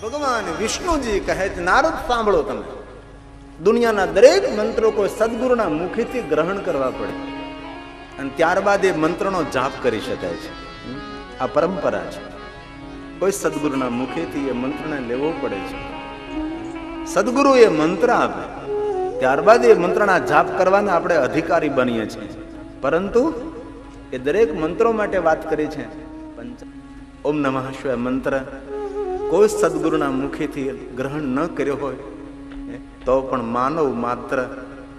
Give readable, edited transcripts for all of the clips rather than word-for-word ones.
ભગવાન વિષ્ણુજી કહે છે, નારદ સાંભળો તમે, દુનિયાના દરેક મંત્રો કોઈ સદગુરુના મુખેથી ગ્રહણ કરવા પડે અને ત્યારબાદ એ મંત્રનો જાપ કરી શકાય છે. આ પરંપરા છે. કોઈ સદગુરુના મુખેથી એ મંત્રને લેવો પડે છે. સદગુરુ એ મંત્ર આપે, ત્યારબાદ એ મંત્રના જાપ કરવાના આપણે અધિકારી બનીએ છીએ. પરંતુ એ દરેક મંત્રો માટે વાત કરી છે. ઓમ નમઃ શિવાય મંત્ર કોઈ સદગુરુના મુખેથી ગ્રહણ ન કર્યો હોય તો પણ માનવ માત્ર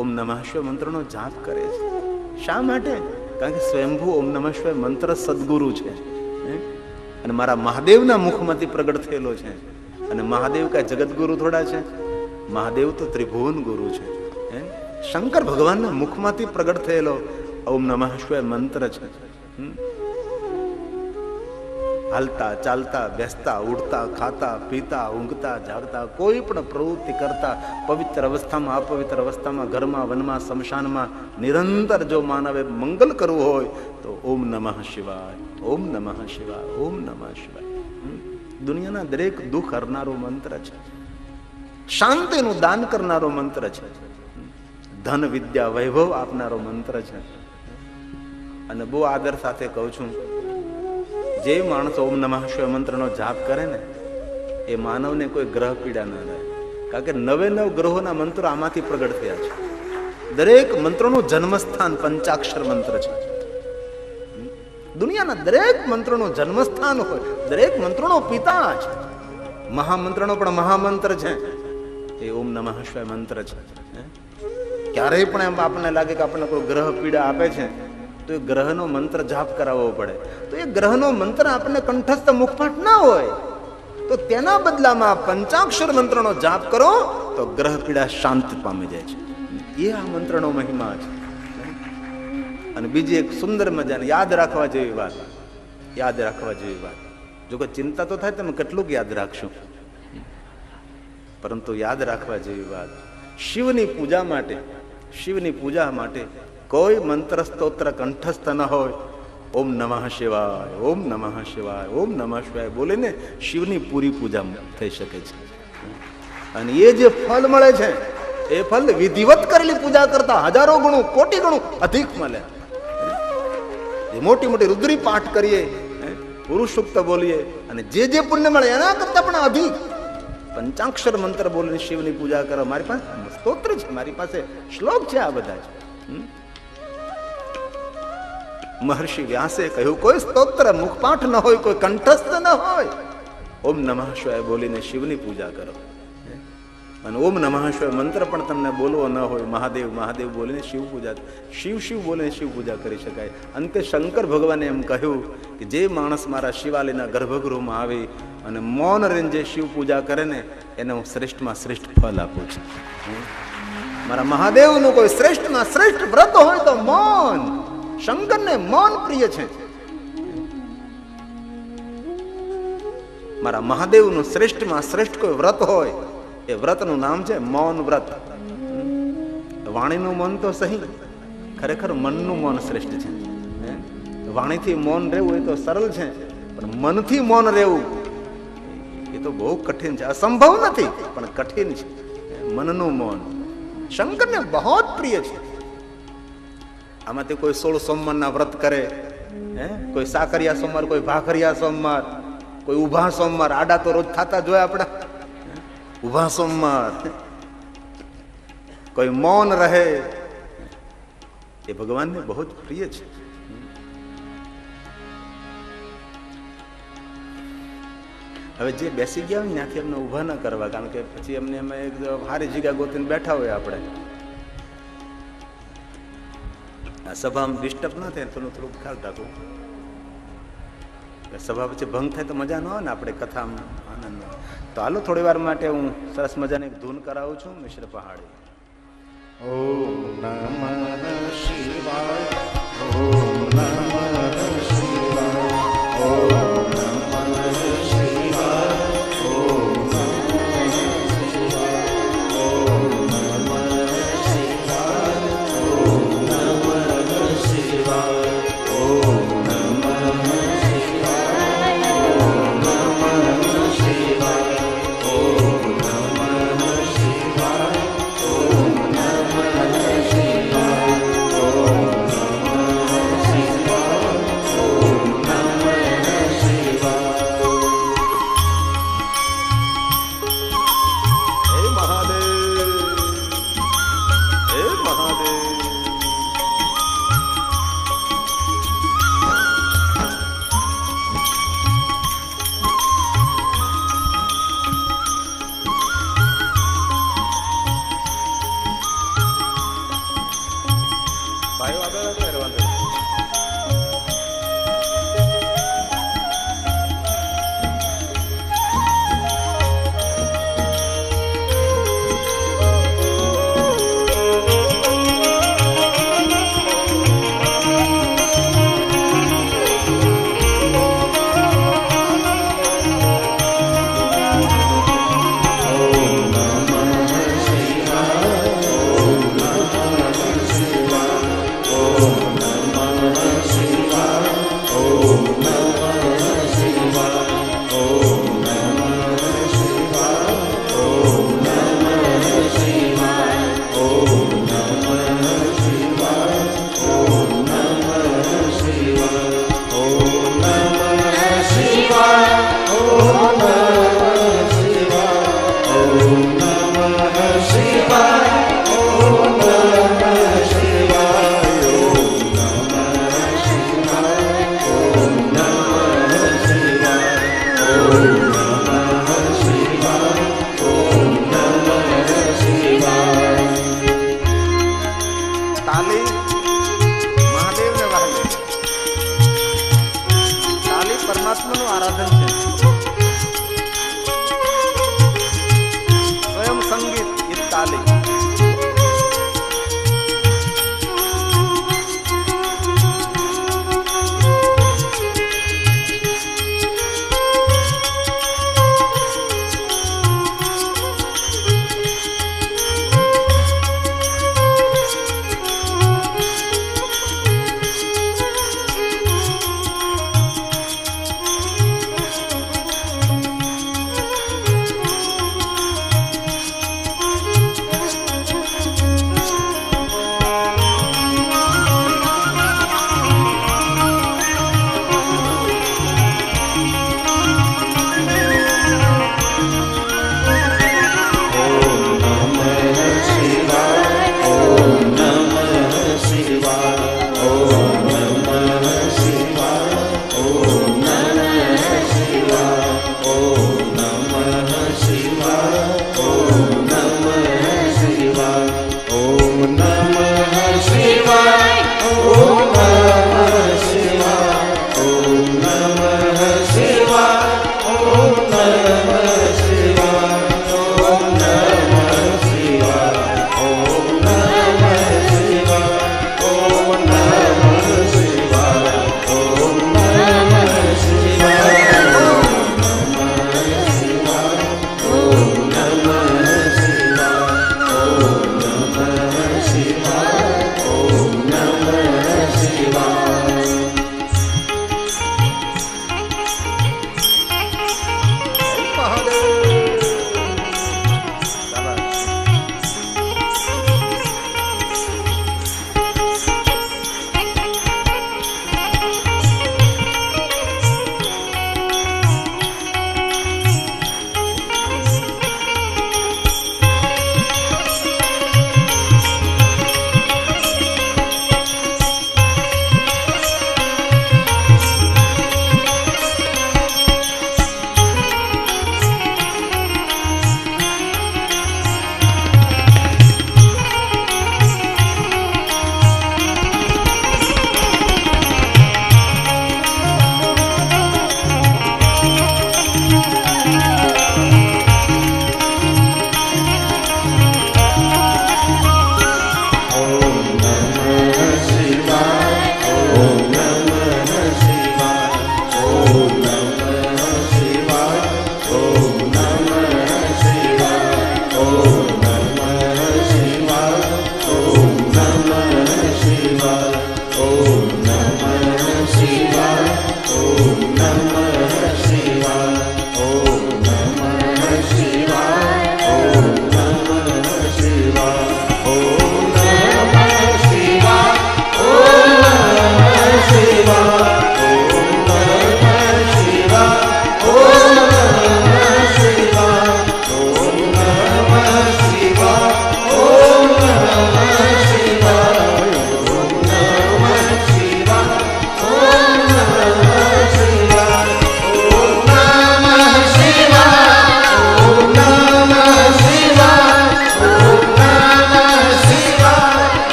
ઓમ નમઃ શિવાય મંત્રનો જાપ કરે છે. શા માટે? કારણ કે સ્વયંભૂ ઓમ નમઃ શિવાય મંત્ર સદગુરુ છે અને મારા મહાદેવના મુખમાંથી પ્રગટ થયેલો છે. અને મહાદેવ કઈ જગતગુરુ થોડા છે? મહાદેવ તો ત્રિભુવન ગુરુ છે. શંકર ભગવાનના મુખમાંથી પ્રગટ થયેલો ઓમ નમઃ શિવાય મંત્ર છે. હાલતા ચાલતા બેસતા ઉઠતા ખાતા પીતા ઊંઘતા જાગતા કોઈ પણ પ્રવૃત્તિ કરતા પવિત્ર અવસ્થામાં અપવિત્ર અવસ્થામાં ઘરમાં વનમાં સ્મશાનમાં નિરંતર જો માનવે મંગલ કરવું હોય તો ઓમ નમઃ શિવાય, ઓમ નમઃ શિવાય, ઓમ નમઃ શિવાય. દુનિયાના દરેક દુઃખ હરનારો મંત્ર છે. શાંતિનું દાન કરનારો મંત્ર છે. ધન વિદ્યા વૈભવ આપનારો મંત્ર છે. અને બહુ આદર સાથે કહું છું, જે માણસ ઓમ નમઃ શિવાય મંત્રનો જાપ કરે ને એ માનવને કોઈ ગ્રહ પીડા ન રહે. કારણ કે 99 ગ્રહોના મંત્રો આમાંથી પ્રગટ થયા છે. દરેક મંત્રોનું જન્મસ્થાન પંચાક્ષર મંત્ર છે. દુનિયાના દરેક મંત્રોનું જન્મસ્થાન હોય, દરેક મંત્રોનો પિતા છે. મહામંત્રનો પણ મહામંત્ર છે એ ઓમ નમઃ શિવાય મંત્ર છે. ક્યારેય પણ એમ આપણને લાગે કે આપણને કોઈ ગ્રહ પીડા આપે છે તો એ ગ્રહનો મંત્ર જાપ કરાવવો પડે. તો એ ગ્રહનો મંત્ર આપણને કંઠસ્થ મુખપાઠ ના હોય તો તેના બદલામાં પંચાક્ષર મંત્રનો જાપ કરો તો ગ્રહ પીડા શાંત પામી જાય છે. એ આ મંત્રનો મહિમા છે. અને બીજી એક સુંદર મજાની યાદ રાખવા જેવી વાત, યાદ રાખવા જેવી વાત, જો કોઈ ચિંતા તો થાય તમે કેટલુંક યાદ રાખશો, પરંતુ યાદ રાખવા જેવી વાત, શિવની પૂજા માટે, શિવની પૂજા માટે કોઈ મંત્ર સ્તોત્ર કંઠસ્થ ન હોય, ઓમ નમઃ શિવાય, ઓમ નમઃ શિવાય, ઓમ નમઃ શિવાય બોલીને શિવની પૂરી પૂજા થઈ શકે છે. અને એ જે ફળ મળે છે એ ફળ વિધિવત કરેલી પૂજા કરતા હજારો ગણું કોટી ગણું અધિક મળે. મોટી મોટી રુદ્રી પાઠ કરીએ, પુરુષ સૂક્ત બોલીએ અને જે પુણ્ય મળે એના કરતા પણ અધિક પંચાક્ષર મંત્ર બોલીને શિવની પૂજા કરો. મારી પાસે સ્તોત્ર છે, મારી પાસે શ્લોક છે, આ બધા છે. મહર્ષિ વ્યાસે કહ્યું કોઈ સ્તોત્ર મુખપાઠ ન હોય, કોઈ કંઠસ્થ ન હોય, ઓમ નમઃ શિવાય બોલીને શિવની પૂજા કરો. અને ઓમ નમઃ શિવાય મંત્ર પણ તમને બોલવો ન હોય, મહાદેવ મહાદેવ બોલીને શિવ પૂજા, શિવ શિવ બોલીને શિવ પૂજા કરી શકાય. અંતે શંકર ભગવાને એમ કહ્યું કે જે માણસ મારા શિવાલયના ગર્ભગૃહમાં આવી અને મૌન રહીને જે શિવ પૂજા કરે ને એને હું શ્રેષ્ઠમાં શ્રેષ્ઠ ફળ આપું છું. મારા મહાદેવનું કોઈ શ્રેષ્ઠમાં શ્રેષ્ઠ વ્રત હોય તો મૌન. શંકરને મૌન પ્રિય છે. મારા મહાદેવનું શ્રેષ્ઠમાં શ્રેષ્ઠ કોઈ વ્રત હોય એ વ્રતનું નામ છે મૌન વ્રત. વાણીનું મૌન તો સહી, ખરેખર મનનું મૌન શ્રેષ્ઠ છે. વાણીથી મૌન રહેવું એ તો સરળ છે, પણ મનથી મૌન રહેવું એ તો બહુ કઠિન છે. અસંભવ નથી પણ કઠિન છે. મનનું મૌન શંકરને બહુ પ્રિય છે. આમાંથી કોઈ 16 સોમવારના વ્રત કરે, કોઈ સાકરિયા સોમવાર, કોઈ ભાખરિયા સોમવાર, કોઈ ઉભા સોમવાર. આડા તો રોજ થતા જોયા આપણા, ઉભા સોમવાર. કોઈ મૌન રહે એ ભગવાનને બહુ જ પ્રિય છે. હવે જે બેસી ગયા હોય ત્યાંથી એમને ઉભા ન કરવા, કારણ કે પછી એમને અમે એક સારી જગ્યા ગોતીને બેઠા હોય આપણે, સભામાં ડિસ્ટર્બ ન થાય થોડુંક ખ્યાલ રાખવું. સભા પછી ભંગ થાય તો મજા ન આવે ને આપણે કથામાં આનંદ. તો હાલો થોડી વાર માટે હું સરસ મજાની એક ધૂન કરાવું છું, મિશ્ર પહાડી. ઓમ નમઃ શિવાય, ઓમ નમઃ શિવાય, ઓમ નમઃ શિવાય, ઓમ નમઃ શિવાય, ઓમ નમઃ શિવાય, ઓમ નમઃ શિવાય, ઓમ નમઃ શિવાય, ઓમ નમઃ શિવાય.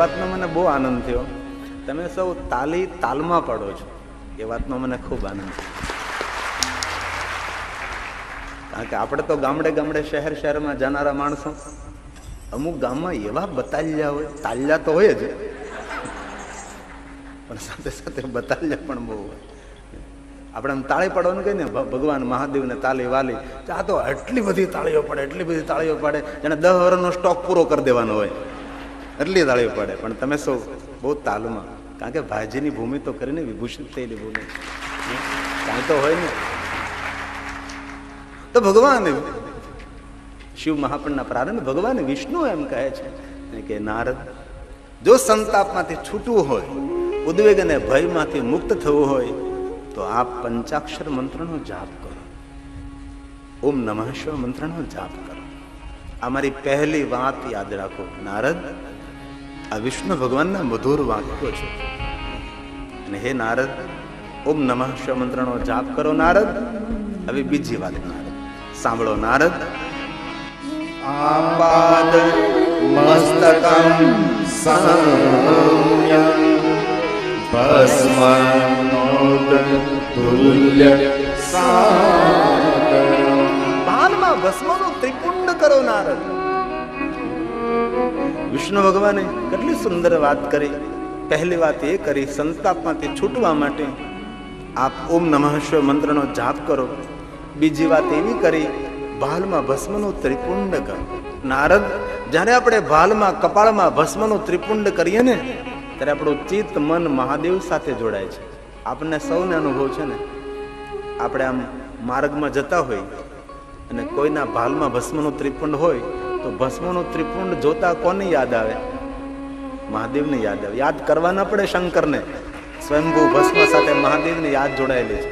વાતનો મને બહુ આનંદ થયો, તમે સૌ તાલી તાલમાં પાડો છો, એ વાતનો મને ખૂબ આનંદ થયો. કારણ કે આપણે તો ગામડે ગામડે શહેર શહેરમાં જનારા માણસો, અમુક ગામમાં એવા બતાલ્યા હોય, તાલ્યા તો હોય જ, પણ સાથે સાથે બતાલ્યા પણ બહુ હોય. આપણે આમ તાળી પાડવાનું કહીએ ને, ભગવાન મહાદેવને તાળી વાલી, આ તો એટલી બધી તાળીઓ પડે, એટલી બધી તાળીઓ પાડે, જેને 10 વર્ષનો સ્ટોક પૂરો કરી દેવાનો હોય એટલી તાળીઓ પડે. પણ તમે સૌ બહુ તાલમાં, કારણ કે ભાઈજીની ભૂમિ તો કરીને વિભૂષિત થયેલી ભૂમિ કાંઈ તો હોય ને. તો ભગવાન શિવ મહાપુરાણના પ્રારંભ ભગવાન વિષ્ણુ એમ કહે છે કે નારદ, જો સંતાપમાંથી છૂટવું હોય, ઉદ્વેગ અને ભયમાંથી મુક્ત થવું હોય, તો આપ પંચાક્ષર મંત્રનો જાપ કરો, ઓમ નમઃ શિવાય મંત્રનો જાપ કરો. આ મારી પહેલી વાત યાદ રાખો નારદ, આ વિષ્ણુ ભગવાનના મધુર વાક્યો છે. અને હે નારદ, ઓમ નમઃ શિવાય મંત્રનો જાપ કરો નારદ. હવે બીજી વાત નારદ સાંભળો. નારદ, આપાદ મસ્તકમ સંયમ ભસ્મનોદ તુલ્ય સાગરમ. બાલમાં ભસ્મનું ત્રિપુંડ કરો નારદ. વિષ્ણુ ભગવાને કેટલી સુંદર વાત કરી. પહેલી વાત એ કરી, સંતાપમાંથી છૂટવા માટે આપ ઓમ નમઃ શિવાય મંત્રનો જાપ કરો. બીજી વાત એવી કરી, ભાલમાં ભસ્મનું ત્રિપુંડ કરો. નારદ, જ્યારે આપણે ભાલમાં કપાળમાં ભસ્મનું ત્રિપુંડ કરીએ ને, ત્યારે આપણું ચિત્ત મન મહાદેવ સાથે જોડાય છે. આપણને સૌને અનુભવ છે ને, આપણે આમ માર્ગમાં જતા હોય અને કોઈના ભાલમાં ભસ્મનું ત્રિપુંડ હોય, તો ભસ્મનું ત્રિપુંડ જોતા કોને યાદ આવે? મહાદેવને યાદ આવે. યાદ કરવા ન પડે શંકરને, સ્વયંભૂ ભસ્મ સાથે મહાદેવને યાદ જોડાયેલી છે.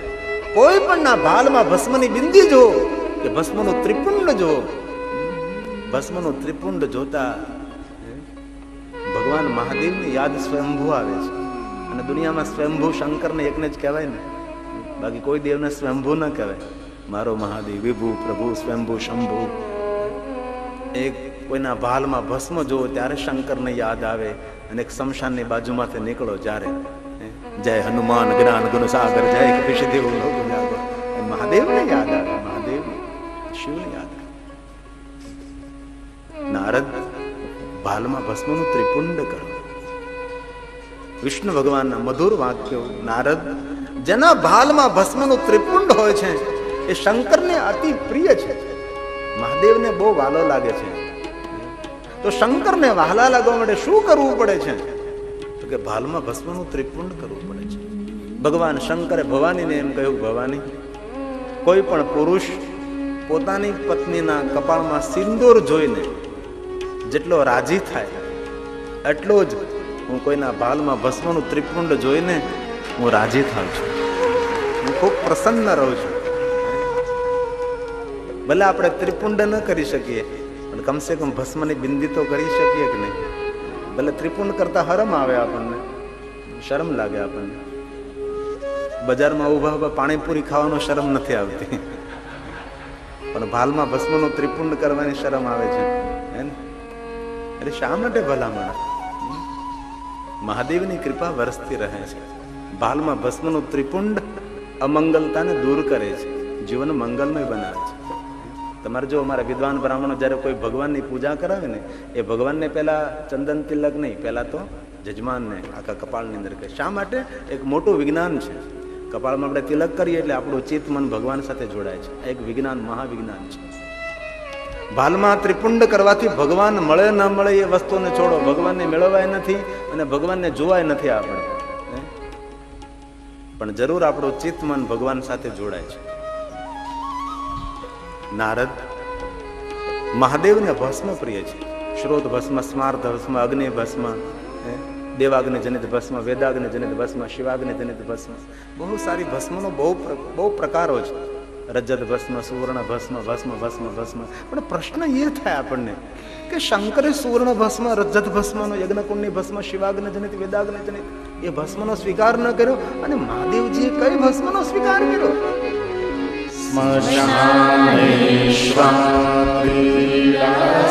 કોઈ પણ ના ભાલમાં ભસ્મની બિંદી જો કે ભસ્મનું ત્રિપુંડ જો, ભસ્મનું ત્રિપુંડ જોતા ભગવાન મહાદેવની યાદ સ્વયંભૂ આવે છે. અને દુનિયામાં સ્વયંભૂ શંકરને એકને જ કહેવાય ને, બાકી કોઈ દેવને સ્વયંભૂ ન કહેવાય. મારો મહાદેવ વિભુ પ્રભુ સ્વયંભૂ શંભુ. એક કોઈના ભાલમાં ભસ્મ જોવો ત્યારે શંકરને યાદ આવે. અને એક શમશાનની બાજુમાંથી નીકળો જ્યારે, જય હનુમાન જ્ઞાન ગુણ સાગર, જય કપિશદેવ લોક જાગર, મહાદેવને યાદ આવે. મહાદેવ શિવને યાદ આવે. નારદ, ભાલમાં ભસ્મનું ત્રિપુંડ કરો. વિષ્ણુ ભગવાનના મધુર વાક્યો. નારદ, જેના ભાલમાં ભસ્મનું ત્રિપુંડ હોય છે એ શંકરને અતિ પ્રિય છે, મહાદેવને બહુ વાલો લાગે છે. તો શંકરને વહાલા લાગવા માટે શું કરવું પડે છે? તો કે ભાલમાં ભસ્મનું ત્રિપુંડ કરવું પડે છે. ભગવાન શંકરે ભવાનીને એમ કહ્યું, ભવાની, કોઈ પણ પુરુષ પોતાની પત્નીના કપાળમાં સિંદૂર જોઈને જેટલો રાજી થાય, એટલો જ હું કોઈના ભાલમાં ભસ્મનું ત્રિપુંડ જોઈને હું રાજી થાઉં છું, હું ખૂબ પ્રસન્ન રહું છું. ભલે આપણે ત્રિપુંડ ન કરી શકીએ, પણ કમસે કમ ભસ્મની બિંદી તો કરી શકીએ કે નહીં? ભલે ત્રિપુંડ કરતા હરમ આવે, આપણને શરમ લાગે. આપણને બજારમાં ઊભા ઊભા પાણીપુરી ખાવાનો શરમ નથી આવતી, પણ ભાલમાં ભસ્મનું ત્રિપુંડ કરવાની શરમ આવે છે. હે ને? અરે શા માટે ભલામણ? મહાદેવની કૃપા વરસતી રહે છે. ભાલમાં ભસ્મનું ત્રિપુંડ અમંગલતાને દૂર કરે છે, જીવન મંગલમય બનાવે છે. તમારે જો અમારા વિદ્વાન બ્રાહ્મણો જ્યારે કોઈ ભગવાનની પૂજા કરાવે ને, એ ભગવાનને પહેલા ચંદન તિલક નહીં, પહેલા તો જજમાનને આખા કપાળની અંદર કહે. શા માટે? એક મોટું વિજ્ઞાન છે. કપાળમાં આપણે તિલક કરીએ એટલે આપણું ચિત્ત મન ભગવાન સાથે જોડાય છે. એક વિજ્ઞાન, મહાવિજ્ઞાન છે. ભાલમાં ત્રિપુંડ કરવાથી ભગવાન મળે ન મળે એ વસ્તુને છોડો, ભગવાનને મેળવાય નથી અને ભગવાનને જોવાય નથી આપણે, પણ જરૂર આપણું ચિત્ત મન ભગવાન સાથે જોડાય છે. નારદ, મહાદેવને ભસ્મ પ્રિય છે. શ્રોત ભસ્મ, સ્માર્ત ભસ્મ, અગ્નિ ભસ્મ, દેવાગ્નિ જનિત ભસ્મ, વેદાગ્નિ જનિત ભસ્મ, શિવાગ્નિ જનિત ભસ્મ, બહુ સારી ભસ્મનો બહુ પ્રકારો છે. રજત ભસ્મ, સુવર્ણ ભસ્મ, ભસ્મ ભસ્મ ભસ્મ. પણ પ્રશ્ન એ થાય આપણને કે શંકરે સુવર્ણ ભસ્મ, રજત ભસ્મનો, યજ્ઞકુંડની ભસ્મ, શિવાગ્નિ જનિત, વેદાગ્નિ જનિત એ ભસ્મનો સ્વીકાર ન કર્યો, અને મહાદેવજીએ કઈ ભસ્મનો સ્વીકાર કર્યો?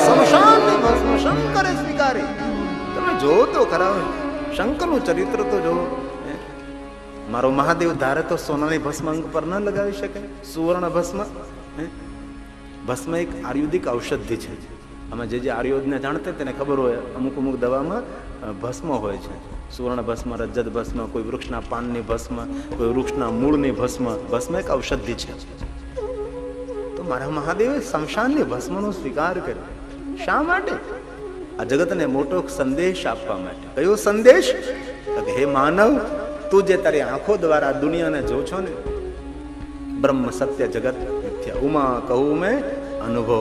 સ્મશાનની ભસ્મ શંકરે સ્વીકારી. તમે જોવો તો ખરા, શંકરનું ચરિત્ર તો જોવો. મારો મહાદેવ ધારે તો સોનાની ભસ્મ અંગ પર ન લગાવી શકે, સુવર્ણ ભસ્મ. ભસ્મ એક આયુર્વેદિક ઔષધિ છે. આમાં જે આયુર્વેદને જાણતા તેને ખબર હોય, અમુક અમુક દવામાં ભસ્મ હોય છે. સુવર્ણ ભસ્મ, રજત ભસ્મ, કોઈ વૃક્ષના પાનની ભસ્મ, કોઈ વૃક્ષના મૂળની ભસ્મ. ભસ્મ એક ઔષધિ છે. તો મારા મહાદેવે શમશાનની ભસ્મનો સ્વીકાર કર્યો. શા માટે? આ જગતને મોટો સંદેશ આપવા માટે. કયો સંદેશ? કે હે માનવ, તું જે તારી આંખો દ્વારા દુનિયાને જો છો ને, બ્રહ્મ સત્ય જગત મિથ્યા. ઉમા કહું મેં અનુભવ,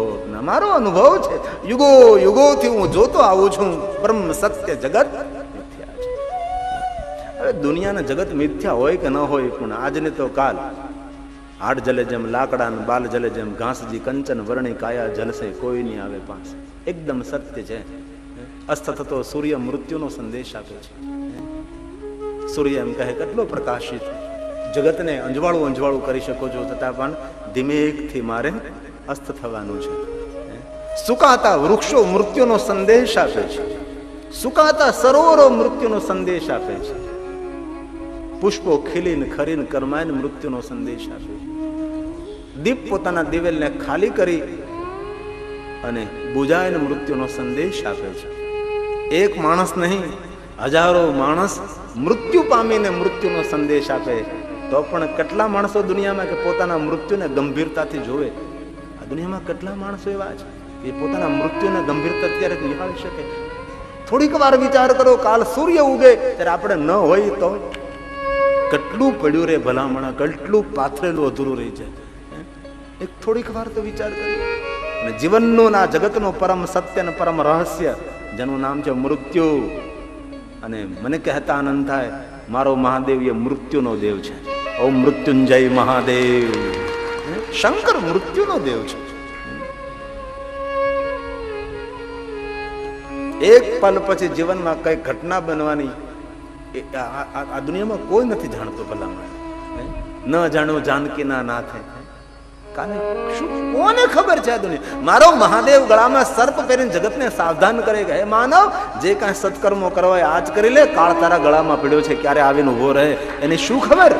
મારો અનુભવ છે. યુગો યુગોથી હું જોતો આવું છું, બ્રહ્મ સત્ય જગત મિથ્યા છે. હવે દુનિયાના જગત મિથ્યા હોય કે ન હોય, પણ આજને તો કાલ હાડ જલે જેમ લાકડા, બાલ જલે જેમ ઘાસજી, કંચન વર્ણી કાયા જલસે, કોઈ નહીં આવે પાસે. એકદમ સત્ય છે. અસ્ત થતો સૂર્ય મૃત્યુનો સંદેશ આપે છે. સૂર્ય એમ કહે કેટલો પ્રકાશિત, જગતને અંજવાળું અંજવાળું કરી શકો છો, છતાં પણ ધીમેકથી મારે અસ્ત થવાનું છે. સુકાતા વૃક્ષો મૃત્યુનો સંદેશ આપે છે. સુકાતા સરોવરો મૃત્યુનો સંદેશ આપે છે. પુષ્પો ખીલીને ખરીને કરમાઈને મૃત્યુનો સંદેશ આપે છે. દીપ પોતાના દિવેલને ખાલી કરી અને બુજાઈને મૃત્યુનો સંદેશ આપે છે. એક માણસ નહીં, હજારો માણસ મૃત્યુ પામીને મૃત્યુનો સંદેશ આપે. તો પણ કેટલા માણસો દુનિયામાં કે પોતાના મૃત્યુને ગંભીરતાથી જોવે? આ દુનિયામાં કેટલા માણસો એવા છે કે પોતાના મૃત્યુને ગંભીરતા અત્યારે નિહાળી શકે? થોડીક વાર વિચાર કરો, કાલ સૂર્ય ઉગે ત્યારે આપણે ન હોય તો કેટલું પડ્યું રે ભલામણા, કેટલું પાથરેલું અધૂરું રહી જાય. એક થોડીક વાર તો વિચાર કરીએ. અને જીવનનું આ જગતનું પરમ સત્ય અને પરમ રહસ્ય જેનું નામ છે મૃત્યુ. અને મને કહેતા આનંદ થાય, મારો મહાદેવ એ મૃત્યુનો દેવ છે. ઓમ મૃત્યુંજય મહાદેવ. શંકર મૃત્યુનો દેવ છે. એક પલ પછી જીવનમાં કઈ ઘટના બનવાની આ દુનિયામાં કોઈ નથી જાણતો. ભલામણ ન જાણ્યું જાનકીના નાથે. કાલે શું કોને ખબર છે આ દુનિયા? મારો મહાદેવ ગળામાં સર્પ પહેરીને જગતને સાવધાન કરે કે હે માનવ, જે કાંઈ સત્કર્મો કરવા આજ કરી લે, કાળ તારા ગળામાં પડ્યો છે, ક્યારે આવીને ઉભો રહે એની શું ખબર?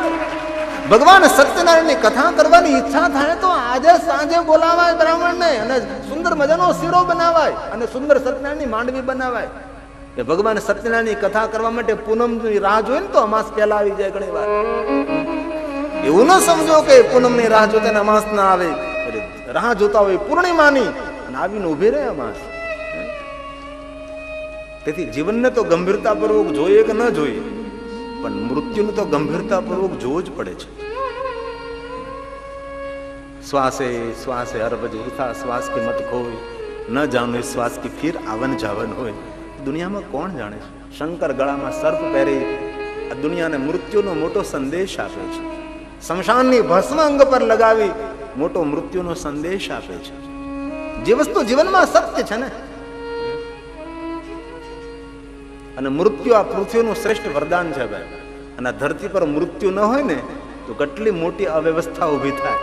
ભગવાન સત્યનારાયણની કથા કરવાની ઈચ્છા થાય તો આજે સાંજે બોલાવાય બ્રાહ્મણને, અને સુંદર મજાનો શીરો બનાવાય, અને સુંદર સત્યનારાયણની માંડવી બનાવાય. કે ભગવાન સત્યનારાયણની કથા કરવા માટે પૂનમની રાહ જોઈએ ને તો અમાસ પહેલા આવી જાય ઘણી વાર. એવું ન સમજો કે પૂનમની રાહ જોતા ને અમાસ ના આવે. રાહ જોતા હોય પૂર્ણિમાની, અને આવીને ઉભી રહે અમાસ. તેથી જીવનને તો ગંભીરતાપૂર્વક જોઈએ કે ન જોઈએ, પણ મૃત્યુને તો ગંભીરતાપૂર્વક જોવું જ પડે છે. શ્વાસે શ્વાસે હર બજ ઉઠા, શ્વાસ की मत खोई, ન જાણો શ્વાસ की फिर આવન જાવન હોય. દુનિયામાં કોણ જાણે છે? શંકર ગળામાં સર્પ પહેરી આ દુનિયાને મૃત્યુનો મોટો સંદેશ આપે છે. શમશાનની ભસ્મ અંગ પર લગાવી મોટો મૃત્યુનો સંદેશ આપે છે. જે વસ્તુ જીવનમાં સત્ય છે ને, અને મૃત્યુ આ પૃથ્વીનું શ્રેષ્ઠ વરદાન છે ભાઈ. અને ધરતી પર મૃત્યુ ન હોય ને તો કેટલી મોટી અવ્યવસ્થા ઊભી થાય.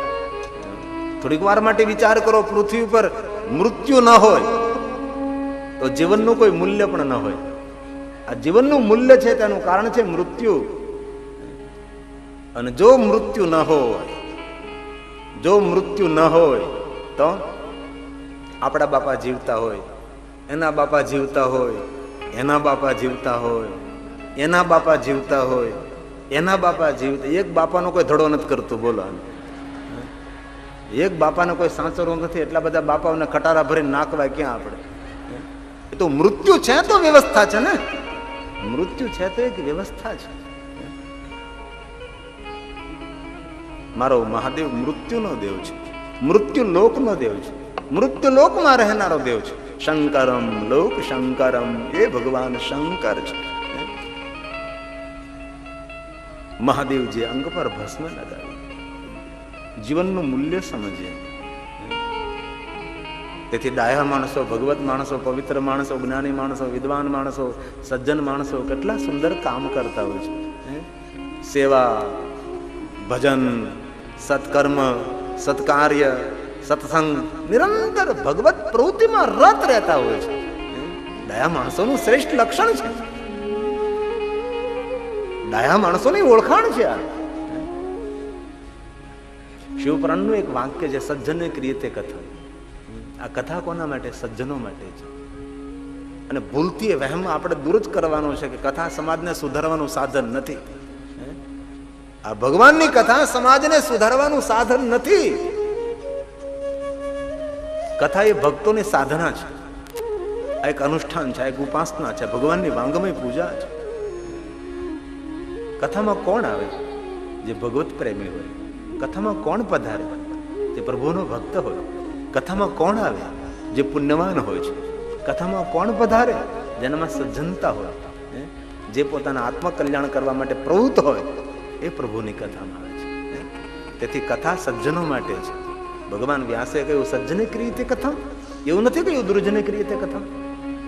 થોડીક વાર માટે વિચાર કરો, પૃથ્વી ઉપર મૃત્યુ ન હોય તો જીવનનું કોઈ મૂલ્ય પણ ન હોય. આ જીવનનું મૂલ્ય છે તેનું કારણ છે મૃત્યુ. અને જો મૃત્યુ ન હોય, જો મૃત્યુ ન હોય તો આપણા બાપા જીવતા હોય, એના બાપા જીવતા હોય, એના બાપા જીવતા હોય, એના બાપા જીવતા હોય, એના બાપા જીવતા. એક બાપાનો કોઈ ધડો નથી કરતું. બોલો, એક બાપાનો કોઈ સાચરો નથી. એટલા બધા બાપાઓને ખટારા ભરીને નાખવાય ક્યાં આપણે? એ તો મૃત્યુ છે તો વ્યવસ્થા છે ને. મૃત્યુ છે તો એક વ્યવસ્થા છે. મારો મહાદેવ મૃત્યુનો દેવ છે, મૃત્યુ લોકનો દેવ છે, મૃત્યુ લોકમાં રહેનારો દેવ છે. શંકરમ લોક શંકરમ, એ ભગવાન શંકર છે. મહાદેવજી અંગ પર ભસ્મ લગાવી જીવનનું મૂલ્ય સમજીએ. તેથી ડાયા માણસો, ભગવત માણસો, પવિત્ર માણસો, જ્ઞાની માણસો, વિદ્વાન માણસો, સજ્જન માણસો કેટલા સુંદર કામ કરતા હોય છે. સેવા, ભજન, સત્કર્મ, સત્કાર્ય, સત્સંગ, નિરંતર ભગવત પ્રવૃત્તિમાં રત રહેતા હોય છે. ડાયા માણસોનું શ્રેષ્ઠ લક્ષણ છે, ડાયા માણસોની ઓળખાણ છે આ. શિવપુરાણનું એક વાક્ય છે, સજ્જને ક્રિયતે કથા. આ કથા કોના માટે? સજ્જનો માટે છે. અને ભૂલથી એ વહેમ આપણે દૂર જ કરવાનો છે કે કથા સમાજને સુધારવાનું સાધન નથી. આ ભગવાનની કથા સમાજને સુધારવાનું સાધન નથી. કથા એ ભક્તોની સાધના છે, આ એક અનુષ્ઠાન છે, આ એક ઉપાસના છે, ભગવાનની વાંગમય પૂજા છે. કથામાં કોણ આવે? જે ભગવત પ્રેમી હોય. કથામાં કોણ પધારે? જે પ્રભુનો ભક્ત હોય. કથામાં કોણ આવે? જે પુણ્યવાન હોય છે. કથામાં કોણ પધારે? જેનામાં સજ્જનતા હોય, જે પોતાના આત્મકલ્યાણ કરવા માટે પ્રવૃત્ત હોય, એ પ્રભુની કથામાં આવે છે. તેથી કથા સજ્જનો માટે છે. ભગવાન વ્યાસે કહ્યું સજ્જને ક્રિયતે કથા, એવું નથી કહ્યું દુર્જને ક્રિયતે કથા.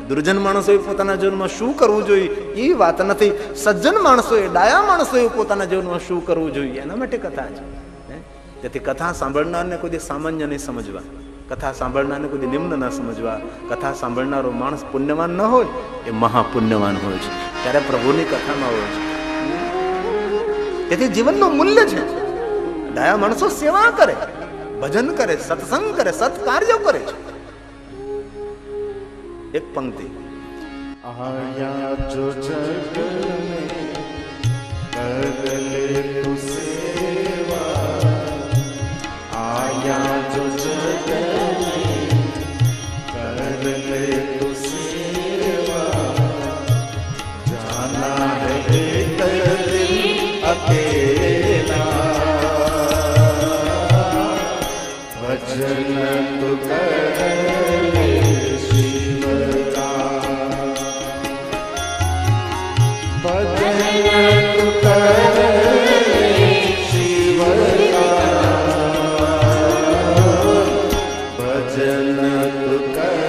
દુર્જન માણસોએ પોતાના જીવનમાં શું કરવું જોઈએ એ વાત નથી. સજ્જન માણસોએ, ડાયા માણસોએ પોતાના જીવનમાં શું કરવું જોઈએ એના માટે કથા છે. તેથી કથા સાંભળનારને કોઈ સામાન્ય નહીં સમજવા, કથા સાંભળનારને કોઈ નિમ્ન ન સમજવા. કથા સાંભળનારો માણસ પુણ્યવાન ન હોય, એ મહાપુણ્યવાન હોય છે, ત્યારે પ્રભુની કથામાં હોય છે. તેથી જીવનનું મૂલ્ય છે. ડાયા માણસો સેવા કરે, ભજન કરે, સત્સંગ કરે, સત્કાર્ય કરે છે. એક પંક્તિ આયા જો જગ મેં કર લે તુ સેવા, આયા જો જગ મેં કર લે તુ સેવા, જાના હે એક દિલ અકેલા, ભજન તુ કર ભજન તુ કર